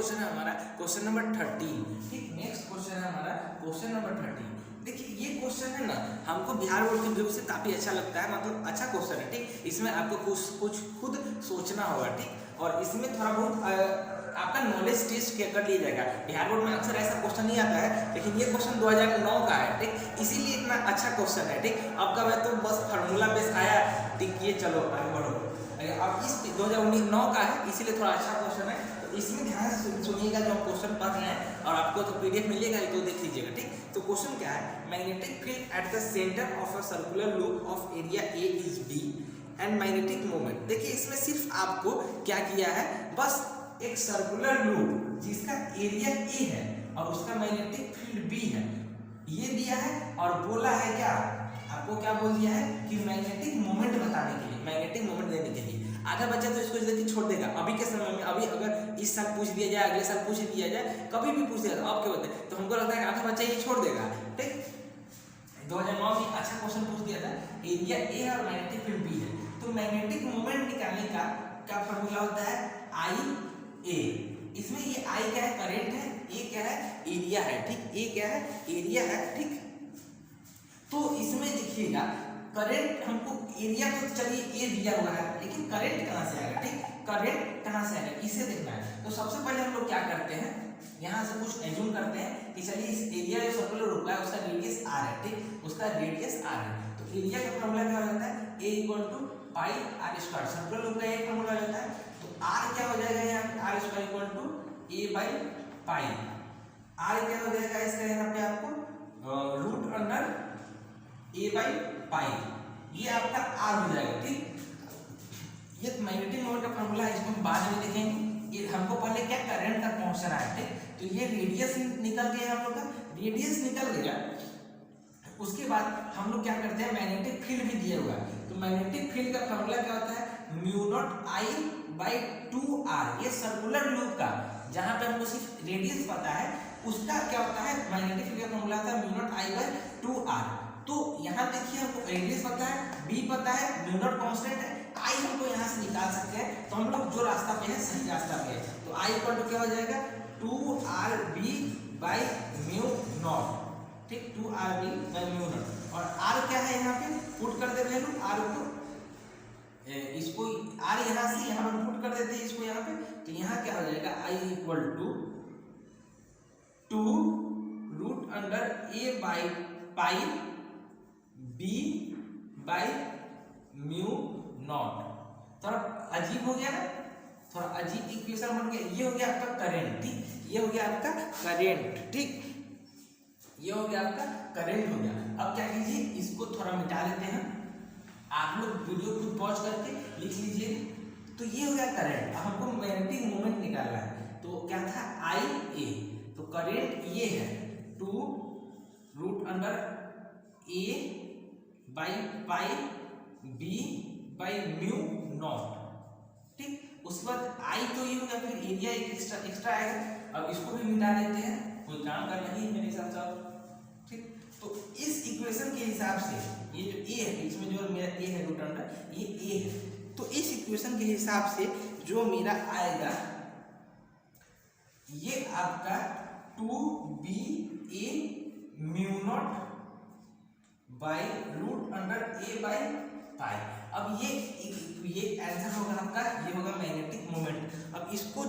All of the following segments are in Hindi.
क्वेश्चन है हमारा क्वेश्चन नंबर 13। ठीक, नेक्स्ट क्वेश्चन है हमारा क्वेश्चन नंबर 13। देखिए ये क्वेश्चन है ना, हमको बिहार बोर्ड के व्यू से काफी अच्छा लगता है, मतलब अच्छा क्वेश्चन है। ठीक, इसमें आपको कुछ खुद सोचना होगा। ठीक, और इसमें थोड़ा बहुत आपका नॉलेज टेस्ट कर लिया जाएगा। बिहार बोर्ड में अक्सर ऐसा क्वेश्चन नहीं आता है, लेकिन ये क्वेश्चन 2009 का है। ठीक, इसीलिए इतना अच्छा क्वेश्चन है। ठीक, अब कब है तो बस फार्मूला बेस आया। ठीक, ये चलो आगे बढ़ो। अब इस 2009 का है, इसीलिए थोड़ा अच्छा क्वेश्चन है। तो इसमें ध्यान से सुनिएगा जो हम क्वेश्चन पढ़ रहे हैं, और आपको तो पीडीएफ मिलेगा तो देख लीजिएगा। ठीक, तो क्वेश्चन क्या है, magnetic field at the centre of a circular loop of area A is B and magnetic moment. देखिए इसमें सिर्फ आपको क्या किया है, बस एक सर्कुलर लूप जिसका एरिया ए है और उसका मैग्नेटिक फील्ड बी है, ये दिया है। और बोला है क्या, आपको क्या बोल दिया है कि मैग्नेटिक मोमेंट बताने के लिए, मैग्नेटिक मोमेंट देने के लिए। आधा बच्चा तो इसको जल्दी छोड़ देगा अभी के समय में। अभी अगर इस साल पूछ दिया जाए, अगले साल पूछ दिया जाए, कभी भी पूछ दिया अब क्या बोलते हैं, तो हमको लगता है आधा बच्चा ये छोड़ देगा। ठीक, 2009 में अच्छा क्वेश्चन पूछ दिया था, एरिया ए और मैग्नेटिक फील्ड बी है, तो मैग्नेटिक मोमेंट निकालने का क्या फॉर्मूला होता है, आई ए। इसमें ये आई क्या है, करंट है, ए क्या है, एरिया है। ठीक, ए क्या है, एरिया है। ठीक, तो इसमें देखिएगा करंट हमको, एरिया तो चलिए ए दिया हुआ है, लेकिन करंट कहाँ से आएगा। ठीक, करंट कहाँ से आएगा इसे देखना है। तो सबसे पहले हम लोग क्या करते हैं, यहाँ से कुछ एज्यूम करते हैं कि चलिए इस एरिया जो सर्कुलर रूप है उसका रेडियस आर है। ठीक, उसका रेडियस आर है, तो एरिया का फॉर्मूला क्या हो जाता है, A equal to pi R square. Circular रूप का एक फॉर्मूला हो जाता है, तो आर क्या हो जाएगा यहाँ पे, R square equal to A by pi. R क्या हो जाएगा इसका यहाँ पे आपको root under A by pi, ये आपका आर हो जाएगा। ठीक, ये मैग्नेटिक मोमेंट का फॉर्मूला है, इसको हम बाद में देखेंगे। ये हमको पहले क्या करंट तक पहुंचना है। ठीक, तो ये रेडियस निकल गया हम लोग का, रेडियस निकल गया। उसके बाद हम लोग क्या करते हैं, मैग्नेटिक फील्ड भी दिया हुआ है, तो मैग्नेटिक फील्ड का फॉर्मूला क्या होता है, mu not I by 2r। ये सर्कुलर लूप का जहां पे हमको सिर्फ रेडियस पता है, उसका क्या होता है, मैग्नेटिक फील्ड का फॉर्मूला होता है mu not I by 2r। तो यहाँ देखिए हमको रेडियस पता है, बी पता है, म्यू नॉट कांस्टेंट है, आई हमको यहाँ से निकाल सकते हैं। तो हम लोग जो रास्ता पे है सही रास्ता पे है, तो आई इक्वल टू क्या हो जाएगा, 2rb बाई म्यू नॉट। ठीक, 2rb बाई म्यू नॉट, और r क्या है यहाँ पे पुट कर दे वैल्यू r को, इसको r यहाँ से यहाँ पर पुट कर देते हैं इसको यहाँ पे, तो यहाँ क्या हो जाएगा, i equal to 2 root under a by pi b by mu not. थोड़ा अजीब हो गया ना, थोड़ा अजीब इक्वेशन बन गया। ये हो गया आपका करंट। ठीक, ये हो गया आपका करंट। ठीक, ये हो गया आपका करंट हो गया। अब क्या कीजिए, इसको थोड़ा मिटा देते हैं, आप लोग वीडियो खुद पॉज करके लिख लीजिए। तो ये हो गया करंट। अब हमको मैग्नेटिक मोमेंट निकालना है, तो क्या था, आई ए, तो करंट ये है 2 root under A by pi B by mu not. ठीक, उसके बाद आई तो ये हो गया, फिर एरिया एक एक्स्ट्रा आएगा। अब इसको भी मिटा देते हैं, कोई काम करना ही मेरे हिसाब से। ठीक, तो इस इक्वेशन के हिसाब से ये जो ए है, इसमें जो मेरा ए है रूट अंडर ये ए है, तो इस इक्वेशन के हिसाब से जो मेरा आएगा ये आपका 2b a mu not by root under A by pi. अब ये आंसर होगा आपका, ये होगा मैग्नेटिक मोमेंट। अब इसको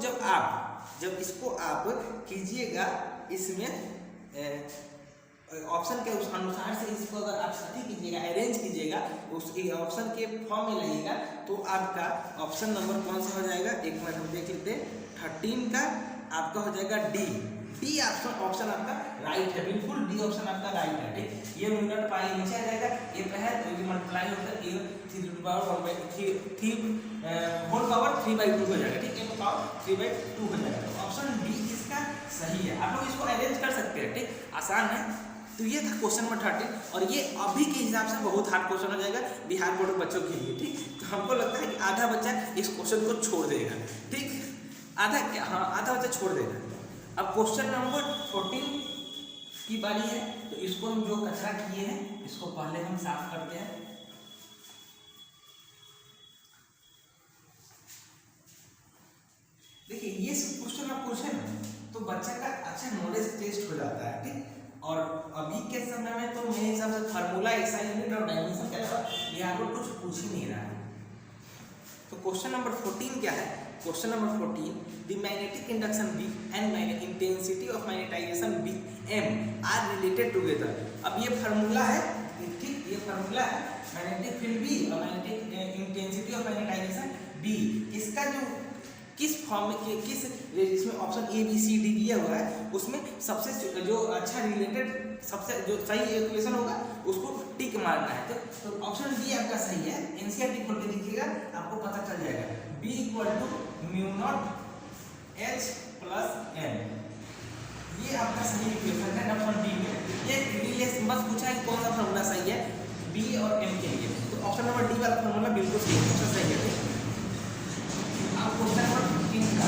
जब इसको आप कीजिएगा, इसमें ऑप्शन के उस अनुसार से इसको अगर आप सही कीजिएगा, अरेंज कीजिएगा, उस ऑप्शन के फॉर्म में लाइएगा, तो आपका ऑप्शन नंबर कौन सा हो जाएगा, एक मिनट हम देख लेते हैं। 13 का आपका हो जाएगा डी ऑप्शन आपका राइट है, बिल्कुल डी ऑप्शन आपका राइट है। ठीक, ये मिनट पाई नीचे आ जाएगा, ये पे है तो ये मल्टीप्लाई होकर ये 3 पावर 1/3 होल पावर 3/2 हो जाएगा। ठीक, ये पावर 3/2 हो जाएगा। तो ऑप्शन डी इसका सही है। आप लोग इसको अरेंज कर सकते हैं। ठीक, आसान है। तो ये था क्वेश्चन नंबर 13, और ये अभी के हिसाब से बहुत हार्ड क्वेश्चन हो जाएगा बिहार बोर्ड बच्चों के लिए। ठीक, तो हमको लगता है कि आधा बच्चा इस क्वेश्चन को छोड़ देगा। ठीक, आधा बच्चा छोड़ देगा। अब क्वेश्चन नंबर 14 की बारी है, तो इसको हम जो कचरा किए हैं इसको पहले हम साफ करते हैं। देखिए ये सब क्वेश्चन आप पूछे ना, तो बच्चे का अच्छा नॉलेज टेस्ट हो जाता है, ठीक। और अभी के समय में तो मेरे हिसाब से फार्मूला एसआई यूनिट और डायमेंशन क्या है ये आपको कुछ पूछ ही नहीं रहा है। तो क्वेश्चन नंबर 14 क्या है? Question number 14, the magnetic induction B and intensity of magnetisation B M are related together. अब ये फार्मूला है, ठीक, ये फार्मूला है मैग्नेटिक फील्ड B और magnetic intensity of magnetisation B, इसका जो किस फॉर्म में किस इसमें option A B C D दिया हुआ है उसमें सबसे जो अच्छा रिलेटेड सबसे जो सही इक्वेशन होगा उसको टिक मारना है। तो ऑप्शन डी आपका सही है। एनसीईआरटी खोल के देखिएगा आपको पता चल जाएगा। B equal to mu not H plus M, ये आपका सही इक्वेशन है ऑप्शन डी में। ये रिलेशन बस पूछा है कौन सा फार्मूला सही है B और M के लिए, तो ऑप्शन नंबर डी वाला फार्मूला बिल्कुल सही है, सही है। अब क्वेश्चन नंबर 15 का,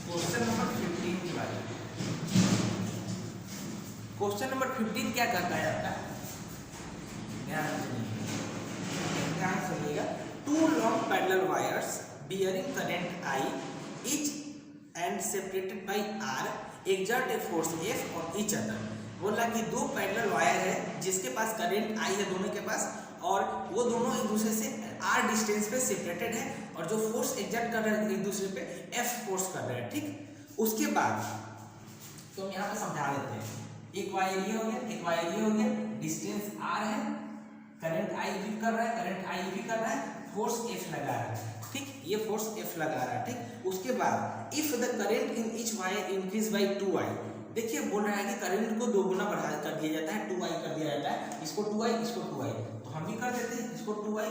क्वेश्चन नंबर 15 की बात। क्वेश्चन नंबर 15 क्या कहता है आपका? ध्यान सुनिएगा। Two long parallel wires bearing current I each and separated by R exert a force F on each other। बोला कि दो पैरेलल वायर है जिसके पास करंट I है दोनों के पास, और वो दोनों एक दूसरे से R डिस्टेंस पे सेपरेटेड है, और जो फोर्स एग्जर्ट कर रहे हैं एक दूसरे पे F फोर्स कर रहे हैं, ठीक। उसके बाद तो हम यहाँ पे समझा देते हैं। एक वायर ये हो गया, एक वायर ये हो गया, डिस्टेंस R है, करंट I भी कर रहा है, करंट I भी कर रहा है, फोर्स F लगा रहा है, ठीक, ये फोर्स F लगा रहा है, ठीक। उसके बाद if the current in each wire increase by 2I, देखिए बोल रहा है कि करंट को दोगुना बढ़ा कर दिया जाता है, 2I कर दिया जाता है, इसको 2I इसको 2I, तो हम भी कर देते हैं इसको 2I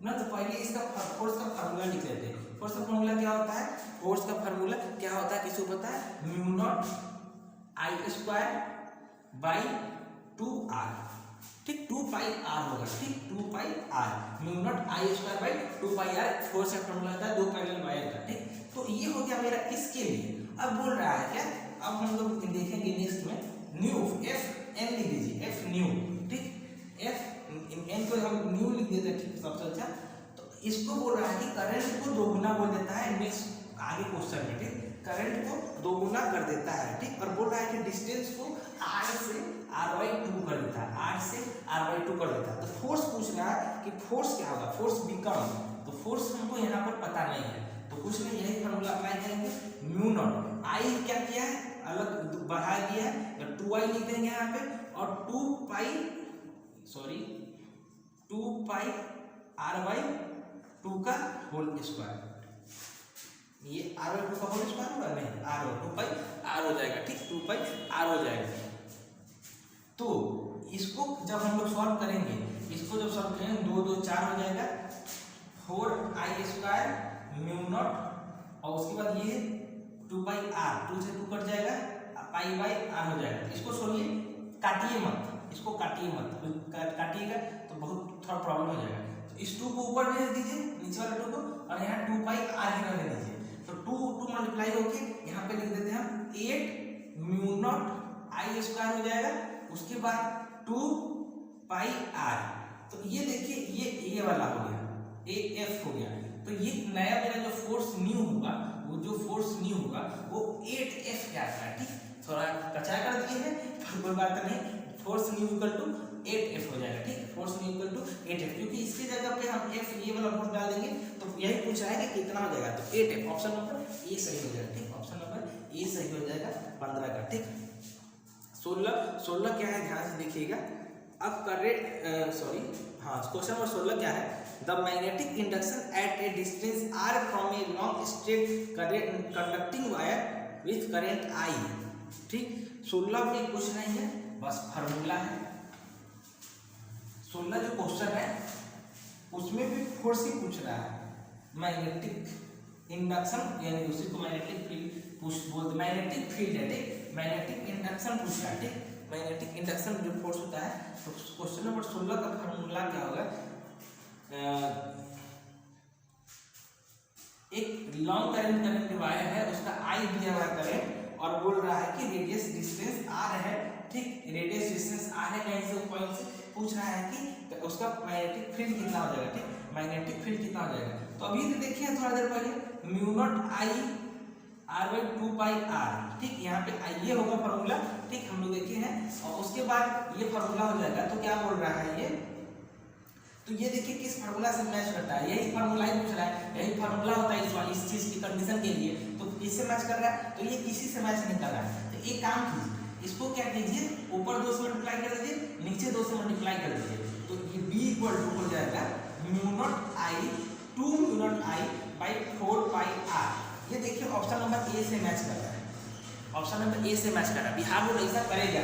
ना। तो पहले इसका फोर्स का फार्मूला लिख लेते हैं। फोर्स का फार्मूला क्या होता है? फोर्स का फार्मूला क्या होता है किसी को पता है? Mu naught I square by 2R, ठीक, 2 पाई R होगा, ठीक, 2 पाई R, mu naught I square by 2 pi R force का फार्मूला होता है दो पैरेलल वायर का, ठीक। तो ये हो गया मेरा इसके लिए। अब बोल रहा है क्या, अब हम लोग देखेंगे नेक्स्ट में न्यू F N लिख दीजिए, F न्यू, ठीक, F N को हम न्यू लिख देते हैं, ठीक, सबसे अच्छा। तो इसको बोल रहा है कि करंट को दोगुना बोल देता है नेक्स्ट आगे क्वेश्चन में, ठीक, करंट को दोगुना कर देता है, ठीक। और बोल रहा है कि डिस्टेंस को R से R/2 कर देता है, R से R/2 कर देता है। तो फोर्स पूछ रहा है कि फोर्स क्या होगा, फोर्स बिकम, तो फोर्स हमको यहाँ पर पता नहीं है, तो कुछ नहीं, यही फार्मूला अप्लाई करेंगे। म्यू नॉट I क्या किया है, अलग बढ़ा दिया है, 2I लिख देंगे यहाँ पे, और 2 पाई R/2 का होल स्क्वायर, ये R/2 का होल स्क्वायर होगा, नहीं R/2 पाई R हो जाएगा, ठीक, 2 पाई R हो जाएगा। तो इसको जब हम लोग सॉल्व करेंगे, इसको जब सॉल्व करेंगे 2 2 4 हो जाएगा, 4I स्क्वायर म्यू नॉट, और उसके बाद ये 2 पाई R, 2 से 2 कट जाएगा, पाई बाई R हो जाएगा। इसको छोड़िए, काटिए मत, इसको काटिए मत, काटिएगा तो बहुत थोड़ा प्रॉब्लम हो जाएगा। तो इस 2 को ऊपर भेज दीजिए, नीचे वाले 2 को, और यहाँ 2 पाई R ही रहने दीजिए। तो 2 मल्टीप्लाई होके यहाँ पे लिख देते हैं हम 8 म्यू नॉट I स्क्वायर हो जाएगा, उसके बाद 2 पाई R। तो ये देखिए ये वाला हो गया, AF हो गया। तो ये नया मेरा जो फोर्स न्यू होगा, वो जो फोर्स न्यू होगा वो 8F क्या आता है, ठीक, थोड़ा कच्चा कर दिए हैं पर कोई बात नहीं, force new equal to 8F हो जाएगा, ठीक, force new equal to 8F, क्योंकि इसकी जगह पे हम F ये वाला फोर्स डाल देंगे तो यही पूछ रहा है कि कितना हो जाएगा, तो 8F, ऑप्शन नंबर ए सही हो जाएगा, ठीक, ऑप्शन नंबर ए सही हो जाएगा 15 का, ठीक। 16 क्या है ध्यान से देखिएगा। अब क्वेश्चन नंबर 16 क्या है? The magnetic induction eight A distance R from a long straight conducting wire with current I, ठीक। 16 में कुछ नहीं है, बस फार्मूला है। 16 जो क्वेश्चन है उसमें भी फोर्स ही पूछ रहा है, मैग्नेटिक इंडक्शन, यानी उसी को मैग्नेटिक फील्ड बोलते, मैग्नेटिक फील्ड है, ठीक, मैग्नेटिक इंडक्शन पूछ रहा है, ठीक, मैग्नेटिक इंडक्शन जो फोर्स होता है। तो क्वेश्चन नंबर 16 का फार्मूला क्या होगा? एक लॉन्ग करंट वायर है, उसका I दिया हुआ करंट, और बोल रहा है कि रेडियस डिस्टेंस R है, ठीक, रेडियस डिस्टेंस R है, कहीं से पॉइंट से पूछ रहा है कि उसका मैग्नेटिक फील्ड कितना हो जाएगा, ठीक, मैग्नेटिक फील्ड कितना हो जाएगा। तो अभी तो देखिए थोड़ा देर पहले म्यू नॉट r/2πr। ठीक, यहाँ पे ये होगा फॉर्मूला। ठीक, हम लोग देखे हैं। और उसके बाद ये फॉर्मूला हो जाएगा। तो क्या बोल रहा है ये, तो ये देखिए किस फार्मूला से मैच करता है, यही फार्मूला ही पूछ रहा है, यही फार्मूला होता है इस चीज की कंडीशन के लिए। तो किससे मैच कर रहा है, तो ये किसी से मैच नहीं कर रहा है। तो एक काम कीजिए, इसको क्या कीजिए, ऊपर 2 से मल्टीप्लाई कर दीजिए, नीचे 2 से मल्टीप्लाई कर दीजिए। तो ये b इक्वल टू हो जाएगा μ0i 2 μ0i/4πr। ये देखिए ऑप्शन नंबर ए से मैच कर रहा है, ऑप्शन नंबर ए से मैच कर रहा है। बिहार बोर्ड ऐसा करेगा,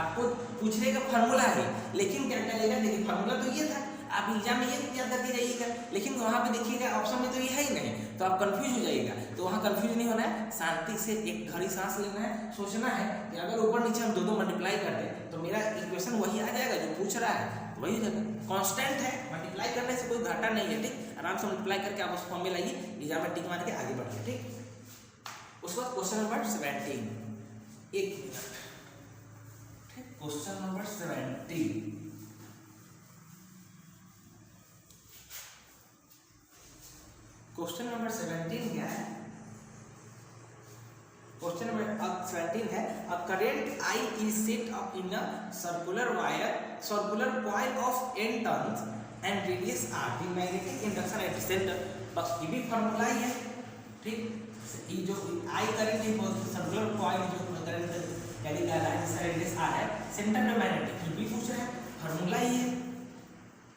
आपको पूछने का फार्मूला है, लेकिन क्या करेगा, देखिए फार्मूला तो ये था, आप एग्जाम में ये याद करके जाइएगा, लेकिन वहाँ पे देखिएगा ऑप्शन में तो ये है ही नहीं, तो आप कंफ्यूज हो जाइएगा। तो वहाँ कंफ्यूज नहीं होना है, शांति से एक घड़ी सांस लेना है, सोचना है कि अगर ऊपर नीचे हम दो मल्टीप्लाई कर दें तो मेरा इक्वेशन वही आ जाएगा जो पूछ रहा है, वही हो जाएगा। कांस्टेंट है, मल्टीप्लाई करने से कोई घाटा नहीं है। ठीक, आराम से मल्टीप्लाई करके आप उस फॉर्म में लाइए, एग्जाम में टिक मार के आगे बढ़िए। ठीक, उसके बाद क्वेश्चन नंबर 17, एक मिनट। ठीक, क्वेश्चन नंबर 17, क्वेश्चन नंबर 17 क्या है, क्वेश्चन नंबर 17 है, a current I is set up in a circular coil of n turns and radius r, the magnetic induction at the center। बस ये भी फार्मूला ही है। ठीक, ये जो I करंट है वो सर्कुलर कॉइल जो करंट कैरी कर रहा है जिसका रेडियस r है, सेंटर में मैग्नेटिक, ये भी पूछ रहा है, फार्मूला ही है।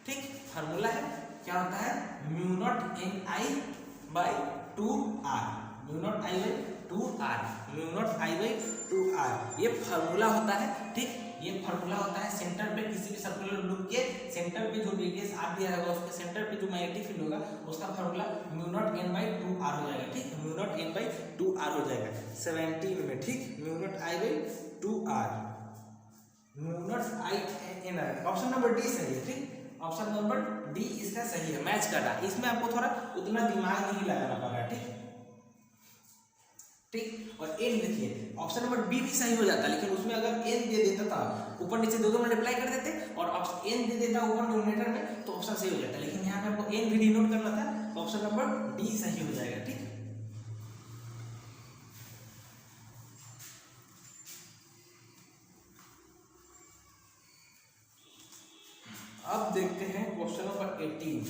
ठीक, फार्मूला है, क्या होता है, μ0ni/2r, μ0i/2r। ये फार्मूला होता है। ठीक, ये फार्मूला होता है, सेंटर पे किसी भी सर्कुलर लूप के सेंटर पे जो रेडियस r दिया रहेगा उसके सेंटर पे जो मैग्नेटिक फील्ड होगा उसका फार्मूला μ0n/2r हो जाएगा। ठीक, μ0n/2r हो जाएगा 17 में। ठीक, μ0i/2r, μ0in, option number D सही है। ठीक, ऑप्शन नंबर डी इसका सही है, मैच कर रहा है। इसमें आपको थोड़ा उतना दिमाग नहीं लगाना पड़ेगा। ठीक, ठीक, और एन देखिए, ऑप्शन नंबर बी भी सही हो जाता, लेकिन उसमें अगर एन दे देता था, ऊपर नीचे दो मल्टीप्लाई कर देते और एन दे देता ऊपर डिनोमिनेटर में, तो ऑप्शन सही हो जाता, लेकिन यहाँ पे आपको एन भी डिनोट करना था, तो ऑप्शन नंबर डी सही हो जाएगा। ठीक, अब देखते हैं क्वेश्चन नंबर 18।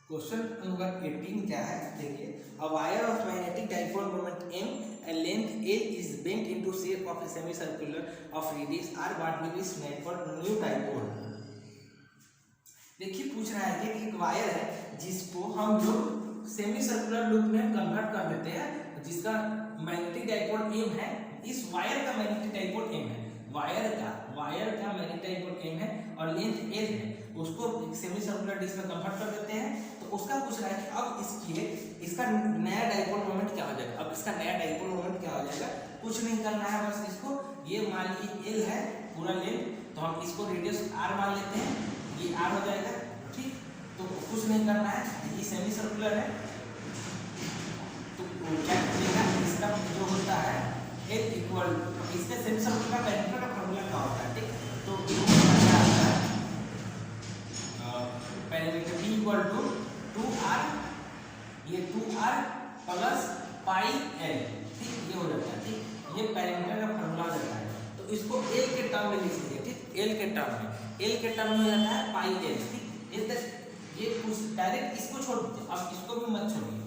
क्वेश्चन नंबर 18 क्या है, देखिए, a wire of magnetic dipole moment m and length l is bent into shape of a semicircular of radius r, what will be made for new dipole। देखिए पूछ रहा है कि एक वायर है जिसको हम लोग सेमी सर्कुलर लूप में कन्वर्ट कर देते हैं, जिसका मैग्नेटिक डाइपोल m है, इस वायर का मैग्नेटिक डाइपोल m है, वायर का मैग्नेटिक डाइपोल m है और लेंथ l है, उसको सेमी सर्कुलर डिस्क में कन्वर्ट कर देते हैं। तो उसका पूछ रहा है कि अब इसका नया डाइपोल मोमेंट क्या हो जाएगा। अब इसका नया डाइपोल मोमेंट क्या हो जाएगा, कुछ नहीं करना है, बस इसको ये मान लीजिए l है पूरा लेंथ, तो हम इसको रेडियस r मान लेते हैं, ये r हो जाएगा। ठीक, तो कुछ नहीं करना है, ये सेमी सर्कुलर है, तो क्या कीजिएगा, इसका जो होता है l इक्वल, इसके सेमी सर्कुलर का पेरिमीटर का फार्मूला क्या होता है। ठीक, तो क्या आता है, perimeter b equal to 2r, ये 2r प्लस पाई l। ठीक, ये हो जाता है। ठीक, ये पेरिमीटर का फार्मूला हो जाता है, तो इसको l के टर्म में लिख लीजिए। ठीक, l के टर्म में हो जाता है पाई l। ठीक, ये कुछ डायरेक्ट इसको छोड़ दीजिए, अब इसको भी मत छोड़िए,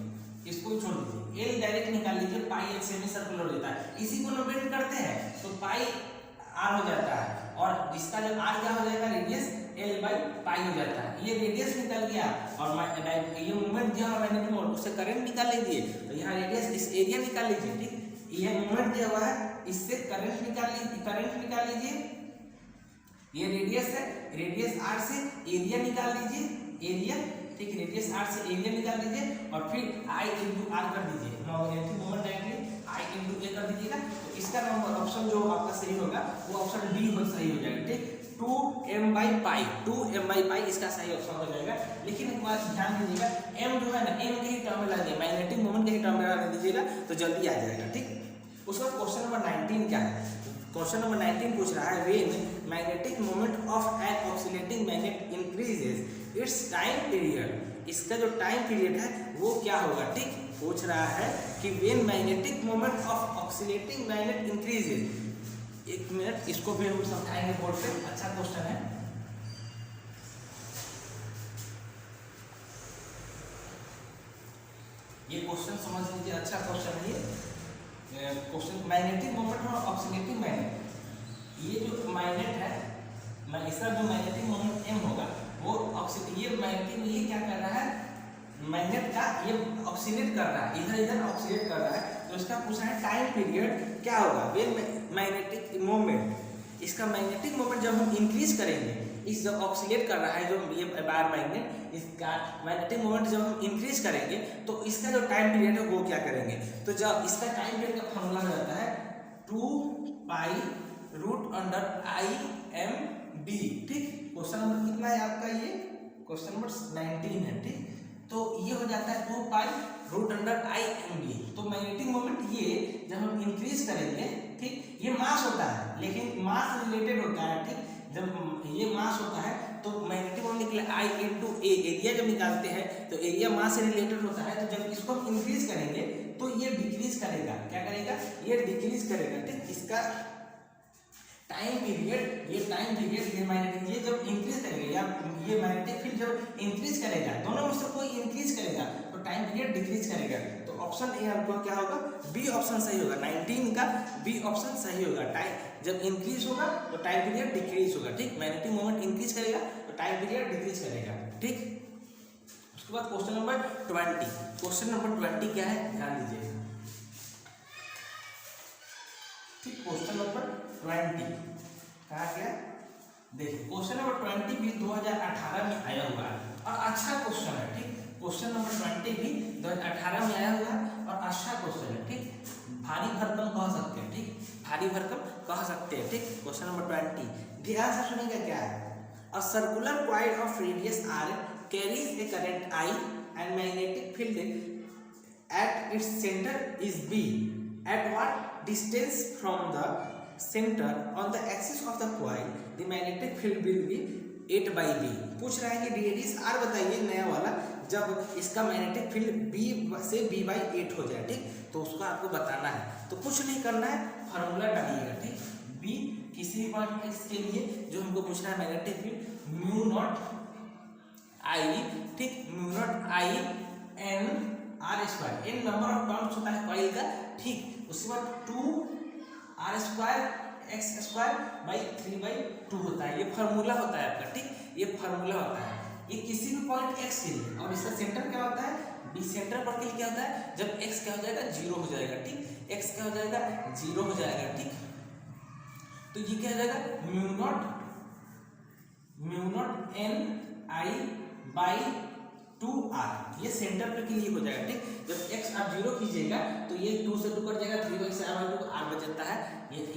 इसको भी छोड़ दीजिए, l डायरेक्ट निकाल लीजिए, पाई l सेमी सर्कुलर हो जाता है, इसी को नोटेट करते हैं, तो पाई r हो जाता है, और जिसका जब r क्या हो जाएगा, रेडियस l/पाई हो जाता है। ये रेडियस निकल गया और ये मोमेंट दिया हुआ मैग्नेटिक मोमेंट, उससे करंट निकाल लीजिए, तो यहाँ रेडियस इस एरिया निकाल लीजिए। ठीक, ये मोमेंट दिया हुआ है, इससे करंट निकाल लीजिए, ये रेडियस है, रेडियस r से एरिया निकाल लीजिए, एरिया। ठीक, रेडियस r से एरिया निकाल दीजिए और फिर I इंटू r कर दीजिए, magnetic moment directly I into a कर दीजिएगा, तो इसका नंबर ऑप्शन जो आपका सही होगा वो ऑप्शन डी सही हो जाएगा। ठीक, 2m/पाई इसका सही ऑप्शन हो जाएगा। लेकिन एक बात ध्यान दीजिएगा, m जो है ना, m के ही टर्म में लाइए, मैग्नेटिक मोमेंट के ही टर्म में ला दीजिएगा तो जल्दी आ जाएगा। ठीक, उसका क्वेश्चन नंबर 19 क्या है, क्वेश्चन नंबर 19 पूछ रहा है, when magnetic moment of an oscillating magnet increases its time period इसका जो टाइम पीरियड है वो क्या होगा, ठीक। पूछ रहा है कि when magnetic moment of oscillating magnet increases. एक मिनट, इसको भी हम समझाएंगे बोर्ड पे, अच्छा क्वेश्चन है। ये क्वेश्चन समझ लीजिए, अच्छा क्वेश्चन है ये क्वेश्चन। मैग्नेटिक मोमेंट और ऑक्सीलेटिंग मैग्नेट, ये जो मैग्नेट है, इसका जो मैग्नेटिक मोमेंट m होगा वो ये मैग्नेटिक, ये क्या कर रहा है, मैग्नेट का ये ऑक्सीलेट कर रहा है, इधर इधर ऑक्सीलेट कर रहा है। तो इसका पूछना है टाइम पीरियड क्या होगा व्हेन मैग्नेटिक मोमेंट, इसका मैग्नेटिक मोमेंट जब हम इंक्रीज करेंगे, इस जब ऑक्सीलेट कर रहा है जो ये बार मैग्नेट, इसका मैग्नेटिक मोमेंट जब हम इंक्रीज करेंगे तो इसका जो टाइम पीरियड है वो क्या करेंगे। तो जब इसका टाइम पीरियड का फॉर्मूला हो जाता है 2π√i/m/b, ठीक। क्वेश्चन नंबर कितना है आपका, ये क्वेश्चन नंबर 19 है, ठीक। तो ये हो जाता है 2π√i/m/b। तो मैग्नेटिक मोमेंट ये जब हम इंक्रीज करेंगे, ठीक, ये मास होता है लेकिन मास रिलेटेड होता है, ठीक। जब ये मास होता है तो मैग्नेटिक मोमेंट निकले I × A, एरिया जब निकालते हैं तो एरिया मास से रिलेटेड होता है। तो जब इसको हम इंक्रीज करेंगे तो ये डिक्रीज करेगा, क्या करेगा, ये डिक्रीज करेगा, ठीक। इसका टाइम पीरियड, ये मैग्नेटिक, ये जब इंक्रीज करेगा या ये मैग्नेटिक फील्ड जब इंक्रीज करेगा, दोनों में से कोई इंक्रीज करेगा तो टाइम पीरियड डिक्रीज करेगा। तो ऑप्शन ए आपका क्या होगा, बी ऑप्शन सही होगा, 19 का बी ऑप्शन सही होगा। टाइम जब इंक्रीज होगा तो टाइम पीरियड डिक्रीज होगा, ठीक। मैग्नेटिक मोमेंट इंक्रीज करेगा तो टाइम पीरियड डिक्रीज करेगा, ठीक। उसके बाद क्वेश्चन नंबर 20, क्वेश्चन नंबर 20 क्या है, ध्यान दीजिए, ठीक। क्वेश्चन नंबर 20 कहा गया, देखिए क्वेश्चन नंबर 20 भी 2018 में आया हुआ है और अच्छा क्वेश्चन है, ठीक। क्वेश्चन नंबर 20 भी 2018 में आया हुआ है और अच्छा क्वेश्चन है, ठीक। भारी भरकम कह सकते हैं, ठीक, भारी भरकम कह सकते हैं, ठीक। क्वेश्चन नंबर 20 ध्यान से सुनिएगा क्या है। A circular coil of radius r carries a current I and magnetic field at its center is B. At what distance from the center on the axis of the coil the magnetic field will be 8/B। पूछ रहा है कि रेडियस r बताइए नया वाला, जब इसका मैग्नेटिक फील्ड B से B/8 हो जाए, ठीक। तो उसको आपको बताना है, तो कुछ नहीं करना है, फार्मूला डालिएगा, ठीक। B किसी भी पॉइंट x के लिए जो हमको पूछना है मैग्नेटिक फील्ड μ0 I, ठीक, μ0 I n r², n number of turns होता है कॉइल का, ठीक। उसके बाद 2r² x²/3/2 होता है, ये फार्मूला होता है आपका, ठीक। ये फार्मूला होता है, ये किसी भी पॉइंट x के लिए, और इसका सेंटर क्या होता है, बी सेंटर पर के लिए क्या होता है, जब x क्या हो जाएगा, 0 हो जाएगा, ठीक। x क्या हो जाएगा, 0 हो जाएगा, ठीक। तो ये क्या हो जाएगा, μ0 n I/2r, ये सेंटर पे के लिए हो जाएगा, ठीक। जब x आप 0 कीजिएगा तो ये 2 से 2 कट जाएगा, 3 से r/2 r बच जाता है,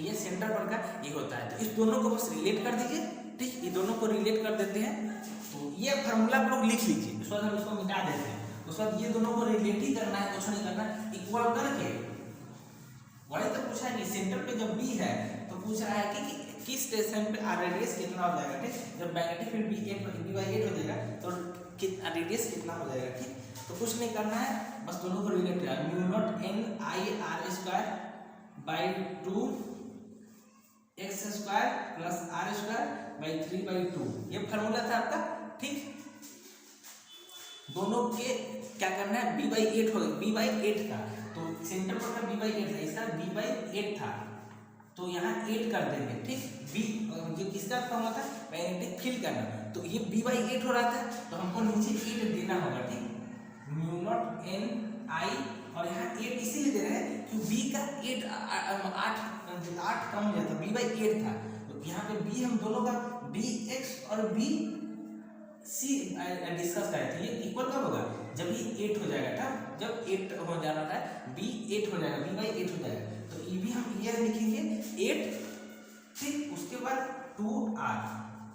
ये सेंटर पर का ये होता है। तो इस दोनों को बस रिलेट कर दीजिए, ठीक। ये दोनों को रिलेट कर देते हैं, तो ये फार्मूला आप लोग लिख लीजिए, उसके बाद हम इसको मिटा देते हैं। उसके बाद ये दोनों को रिलेट ही करना है, कुछ नहीं करना, इक्वल करके। वही तो पूछा है कि सेंटर पे जब B है तो पूछ रहा है कि किस स्टेशन पे रेडियस कितना हो जाएगा, ठीक। जब मैग्नेटिक फील्ड B/8 हो जाएगा तो रेडियस कितना हो जाएगा, ठीक। तो कुछ नहीं करना है, बस दोनों को रिलेट करना, μ0 n I/r² x² r²/3/2, ये फार्मूला था आपका, ठीक। दोनों के क्या करना है, B/8 हो गया, B/8 का, तो सेंटर पर का B/8 था, इसका B/8 था, तो यहाँ 8 कर देंगे, ठीक। B जो किसका फॉर्मूला था, मैग्नेटिक फील्ड का ना, तो ये B/8 हो रहा था तो हमको नीचे 8 देना होगा, ठीक। μ0 n I, और यहाँ 8 इसीलिए दे रहे हैं कि B का 8 कम हो जाता, B/8 था, तो यहाँ पे B हम दोनों का Bx और BC डिस्कस करे थे, ये इक्वल कब होगा, जब ये 8 हो जाएगा था, जब 8 हो जाना था B8 हो जाएगा, B/8 हो जाएगा, तो ये भी हम ये लिखेंगे 8, ठीक। उसके बाद 2r,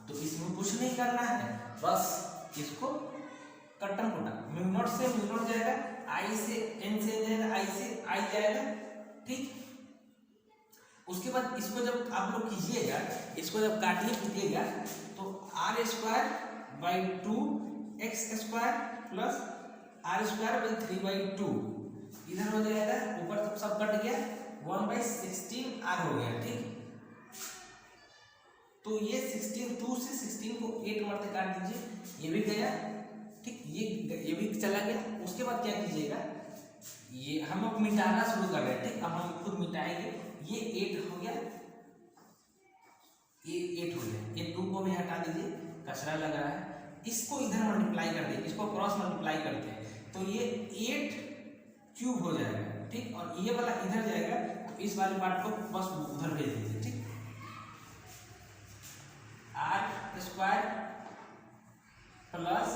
तो इसमें कुछ नहीं करना है, बस इसको कट्टम कोटा, μ0 से μ0 जाएगा, I से n से जाएगा, I से I जाएगा, ठीक। उसके बाद इसको जब आप लोग कीजिएगा, इसको जब काटिए पीटिएगा तो r² by 2 x² plus R square by 3/2 इधर हो जाएगा, ऊपर तक सब कट गया, 1/16 आर हो गया। ठीक, तो ये 16 2 से 16 को 8 मरते काट दीजिए, ये भी गया। ठीक, ये भी चला गया। उसके बाद क्या कीजिएगा, ये हम अब मिटाना शुरू कर रहे हैं। ठीक, अब हम खुद मिटाएंगे। ये 8 हो गया, ये 8 हो गया, ये 2 को भी हटा दीजिए, कचरा लगा है। इसको इधर मल्टीप्लाई कर दीजिए, इसको क्रॉस मल्टीप्लाई करते हैं तो ये 8 क्यूब हो जाएगा। ठीक, और ये वाला इधर जाएगा, तो इस वाले पार्ट को बस उधर भेज दीजिए। ठीक, R square plus